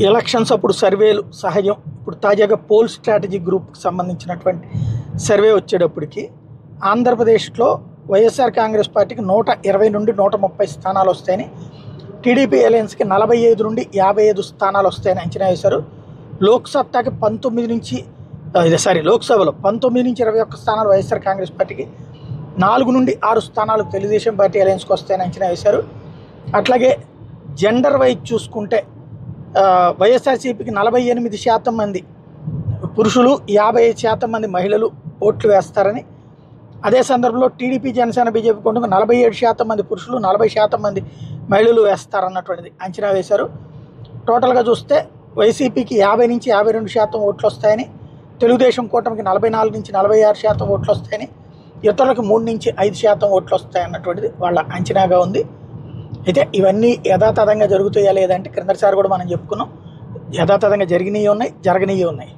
Elections అప్పుడు సర్వేలు సహజం. ఇప్పుడు తాజాగా పోల్ స్ట్రాటజీ గ్రూప్కి సంబంధించినటువంటి సర్వే వచ్చేటప్పటికి ఆంధ్రప్రదేశ్లో వైఎస్ఆర్ కాంగ్రెస్ పార్టీకి 120 నుండి 130 స్థానాలు వస్తాయని, టీడీపీ అలయన్స్కి 45 నుండి 55 స్థానాలు వస్తాయని అంచనా వేశారు. లోక్సత్తాకి 19 నుంచి లోక్సభలో 19 నుంచి 21 స్థానాలు వైఎస్ఆర్ కాంగ్రెస్ పార్టీకి, 4 నుండి 6 స్థానాలు తెలుగుదేశం పార్టీ అలయన్స్కి వస్తాయని అంచనా వేశారు. అట్లాగే జెండర్ వైజ్ చూసుకుంటే వైఎస్ఆర్సీపీకి 48% మంది పురుషులు, 55% మంది మహిళలు ఓట్లు వేస్తారని, అదే సందర్భంలో టీడీపీ జనసేన బీజేపీ కొంటకు 47% మంది పురుషులు, 40% మంది మహిళలు వేస్తారన్నటువంటిది అంచనా వేశారు. టోటల్గా చూస్తే వైసీపీకి 50 నుంచి 52% ఓట్లు వస్తాయని, తెలుగుదేశం కూటమికి 44 నుంచి 46% ఓట్లు వస్తాయని, ఇతరులకు 3 నుంచి 5% ఓట్లు వస్తాయన్నటువంటిది వాళ్ళ అంచనాగా ఉంది. అయితే ఇవన్నీ యథాతథంగా జరుగుతాయా లేదంటే క్రిందసారి కూడా మనం చెప్పుకున్నాం, యథాతథంగా జరిగినవి ఉన్నాయి, జరగనివి ఉన్నాయి.